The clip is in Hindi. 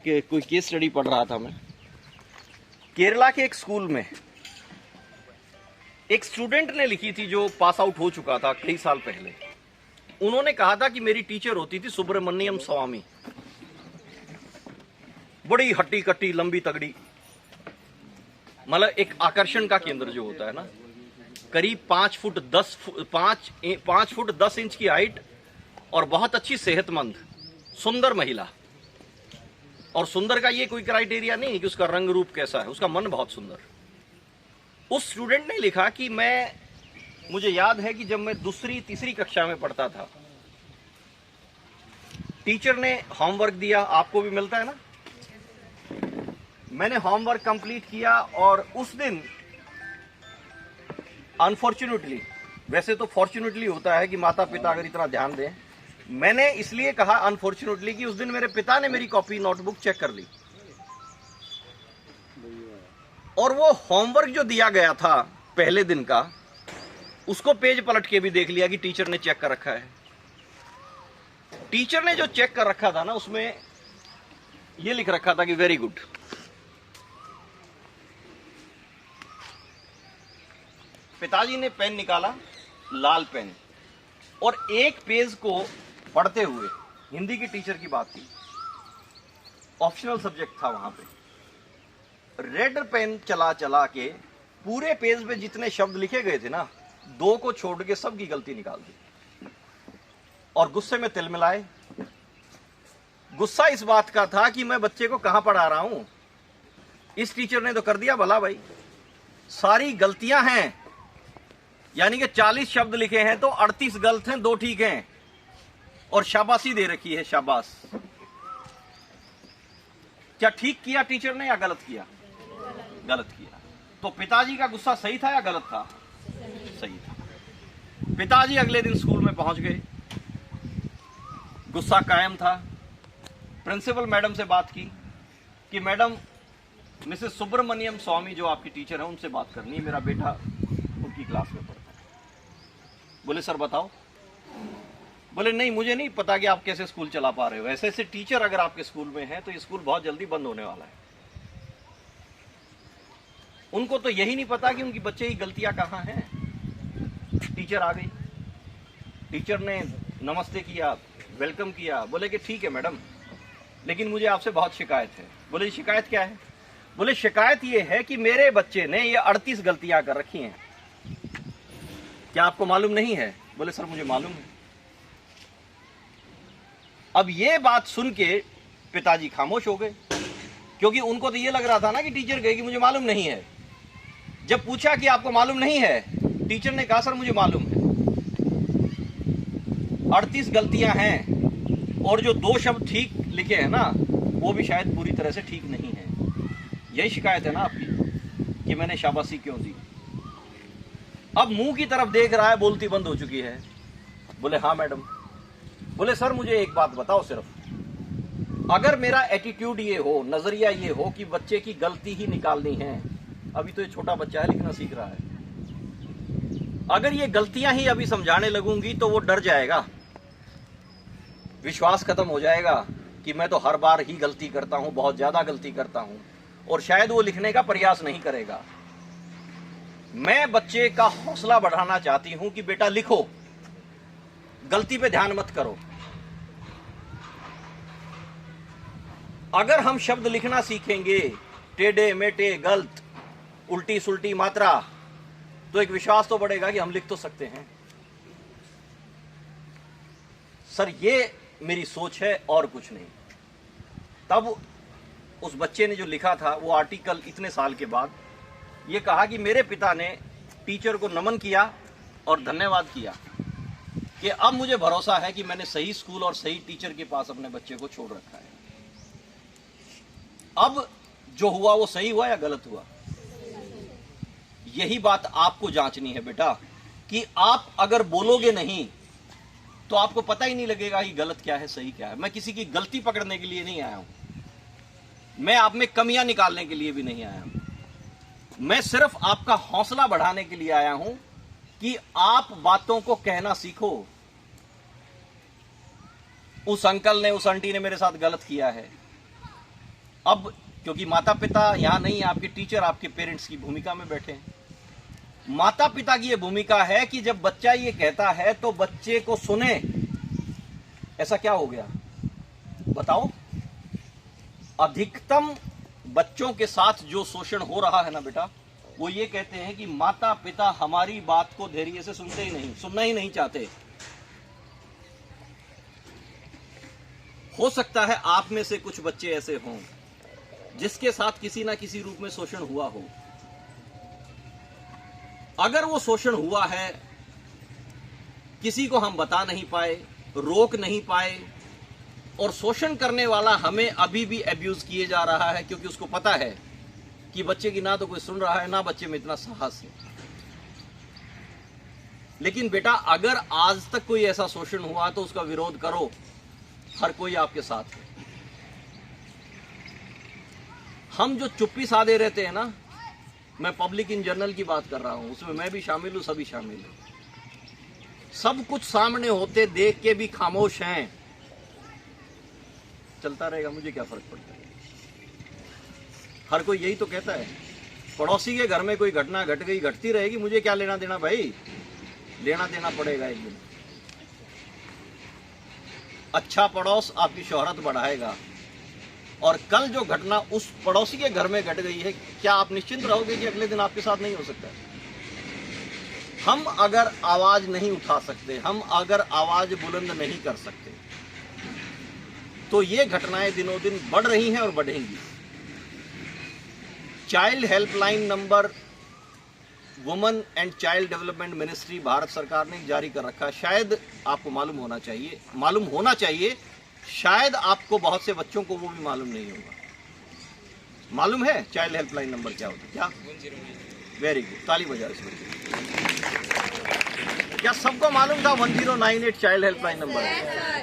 कि कोई केस स्टडी पढ़ रहा था मैं। केरला के एक स्कूल में एक स्टूडेंट ने लिखी थी जो पास आउट हो चुका था कई साल पहले। उन्होंने कहा था कि मेरी टीचर होती थी सुब्रमण्यम स्वामी, बड़ी हट्टी कट्टी लंबी तगड़ी, मतलब एक आकर्षण का केंद्र जो होता है ना, करीब 5 फुट 10 इंच की हाइट और बहुत अच्छी सेहतमंद सुंदर महिला। और सुंदर का ये कोई क्राइटेरिया नहीं कि उसका रंग रूप कैसा है, उसका मन बहुत सुंदर। उस स्टूडेंट ने लिखा कि मुझे याद है कि जब मैं दूसरी तीसरी कक्षा में पढ़ता था, टीचर ने होमवर्क दिया, आपको भी मिलता है ना। मैंने होमवर्क कंप्लीट किया और उस दिन अनफॉर्चुनेटली, वैसे तो फॉर्चुनेटली होता है कि माता पिता अगर इतना ध्यान दें, मैंने इसलिए कहा अनफॉर्चुनेटली कि उस दिन मेरे पिता ने मेरी कॉपी नोटबुक चेक कर ली और वो होमवर्क जो दिया गया था पहले दिन का, उसको पेज पलट के भी देख लिया कि टीचर ने चेक कर रखा है। टीचर ने जो चेक कर रखा था ना, उसमें ये लिख रखा था कि वेरी गुड। पिताजी ने पेन निकाला, लाल पेन, और एक पेज को पढ़ते हुए, हिंदी की टीचर की बात थी, ऑप्शनल सब्जेक्ट था वहां पे, रेड पेन चला चला के पूरे पेज पे जितने शब्द लिखे गए थे ना, 2 को छोड़ के सबकी गलती निकाल दी और गुस्से में तिलमिलाए। गुस्सा इस बात का था कि मैं बच्चे को कहां पढ़ा रहा हूं, इस टीचर ने तो कर दिया भला भाई, सारी गलतियां हैं, यानी कि 40 शब्द लिखे हैं तो 38 गलत हैं, 2 ठीक हैं, और शाबाशी दे रखी है, शाबाश। क्या ठीक किया टीचर ने या गलत किया? गलत किया। तो पिताजी का गुस्सा सही था या गलत था? सही था। पिताजी अगले दिन स्कूल में पहुंच गए, गुस्सा कायम था। प्रिंसिपल मैडम से बात की कि मैडम, मिसेस सुब्रमण्यम स्वामी जो आपकी टीचर है, उनसे बात करनी है, मेरा बेटा उनकी क्लास में पढ़ता है। बोले सर बताओ। बोले नहीं, मुझे नहीं पता कि आप कैसे स्कूल चला पा रहे हो, ऐसे ऐसे टीचर अगर आपके स्कूल में हैं तो ये स्कूल बहुत जल्दी बंद होने वाला है। उनको तो यही नहीं पता कि उनकी बच्चे की गलतियां कहां हैं। टीचर आ गई, टीचर ने नमस्ते किया, वेलकम किया। बोले कि ठीक है मैडम, लेकिन मुझे आपसे बहुत शिकायत है। बोले शिकायत क्या है? बोले शिकायत ये है कि मेरे बच्चे ने ये 38 गलतियां कर रखी हैं, क्या आपको मालूम नहीं है? बोले सर मुझे मालूम है। अब ये बात सुन के पिताजी खामोश हो गए, क्योंकि उनको तो ये लग रहा था ना कि टीचर कहे कि मुझे मालूम नहीं है। जब पूछा कि आपको मालूम नहीं है, टीचर ने कहा सर मुझे मालूम है, 38 गलतियां हैं और जो 2 शब्द ठीक लिखे हैं ना, वो भी शायद पूरी तरह से ठीक नहीं है। यही शिकायत है ना आपकी कि मैंने शाबाशी क्यों दी? अब मुंह की तरफ देख रहा है, बोलती बंद हो चुकी है। बोले हाँ मैडम। बोले सर मुझे एक बात बताओ, सिर्फ अगर मेरा एटीट्यूड ये हो, नजरिया ये हो कि बच्चे की गलती ही निकालनी है, अभी तो ये छोटा बच्चा है, लिखना सीख रहा है, अगर ये गलतियां ही अभी समझाने लगूंगी तो वो डर जाएगा, विश्वास खत्म हो जाएगा कि मैं तो हर बार ही गलती करता हूं, बहुत ज्यादा गलती करता हूं, और शायद वो लिखने का प्रयास नहीं करेगा। मैं बच्चे का हौसला बढ़ाना चाहती हूं कि बेटा लिखो, गलती पे ध्यान मत करो। अगर हम शब्द लिखना सीखेंगे टेढ़े मेढ़े, गलत, उल्टी सुल्टी मात्रा, तो एक विश्वास तो बढ़ेगा कि हम लिख तो सकते हैं। सर ये मेरी सोच है और कुछ नहीं। तब उस बच्चे ने जो लिखा था वो आर्टिकल, इतने साल के बाद ये कहा कि मेरे पिता ने टीचर को नमन किया और धन्यवाद किया कि अब मुझे भरोसा है कि मैंने सही स्कूल और सही टीचर के पास अपने बच्चे को छोड़ रखा है। अब जो हुआ वो सही हुआ या गलत हुआ? यही बात आपको जांचनी है बेटा, कि आप अगर बोलोगे नहीं तो आपको पता ही नहीं लगेगा कि गलत क्या है, सही क्या है। मैं किसी की गलती पकड़ने के लिए नहीं आया हूं, मैं आप में कमियां निकालने के लिए भी नहीं आया हूं, मैं सिर्फ आपका हौसला बढ़ाने के लिए आया हूं कि आप बातों को कहना सीखो। उस अंकल ने, उस आंटी ने मेरे साथ गलत किया है, अब क्योंकि माता पिता यहाँ नहीं, आपके टीचर आपके पेरेंट्स की भूमिका में बैठे हैं। माता पिता की यह भूमिका है कि जब बच्चा ये कहता है तो बच्चे को सुने। ऐसा क्या हो गया बताओ? अधिकतम बच्चों के साथ जो शोषण हो रहा है ना बेटा, वो ये कहते हैं कि माता पिता हमारी बात को धैर्य से सुनते ही नहीं, सुनना ही नहीं चाहते। हो सकता है आप में से कुछ बच्चे ऐसे हों जिसके साथ किसी ना किसी रूप में शोषण हुआ हो। अगर वो शोषण हुआ है, किसी को हम बता नहीं पाए, रोक नहीं पाए, और शोषण करने वाला हमें अभी भी अब्यूज किए जा रहा है क्योंकि उसको पता है कि बच्चे की ना तो कोई सुन रहा है, ना बच्चे में इतना साहस है। लेकिन बेटा, अगर आज तक कोई ऐसा शोषण हुआ तो उसका विरोध करो, हर कोई आपके साथ है। हम जो चुप्पी साधे रहते हैं ना, मैं पब्लिक इन जनरल की बात कर रहा हूं, उसमें मैं भी शामिल हूं, सभी शामिल हैं। सब कुछ सामने होते देख के भी खामोश हैं। चलता रहेगा, मुझे क्या फर्क पड़ता है। हर कोई यही तो कहता है, पड़ोसी के घर में कोई घटना घट गई, घटती रहेगी, मुझे क्या लेना देना भाई। लेना देना पड़ेगा एक दिन। अच्छा पड़ोस आपकी शोहरत बढ़ाएगा, और कल जो घटना उस पड़ोसी के घर में घट गई है, क्या आप निश्चिंत रहोगे कि अगले दिन आपके साथ नहीं हो सकता? हम अगर आवाज नहीं उठा सकते, हम अगर आवाज बुलंद नहीं कर सकते, तो ये घटनाएं दिनों दिन बढ़ रही हैं और बढ़ेंगी। Child helpline number women and child development ministry Bharat सरकार ने जारी कर रखा है। शायद आपको मालूम होना चाहिए, शायद आपको बहुत से बच्चों को वो भी मालूम नहीं होगा। मालूम है चाइल्ड हेल्पलाइन नंबर क्या होता है? क्या? वेरी गुड, ताली बजाओ इसमें। क्या सबको मालूम था 1098 चाइल्ड हेल्पलाइन नंबर है?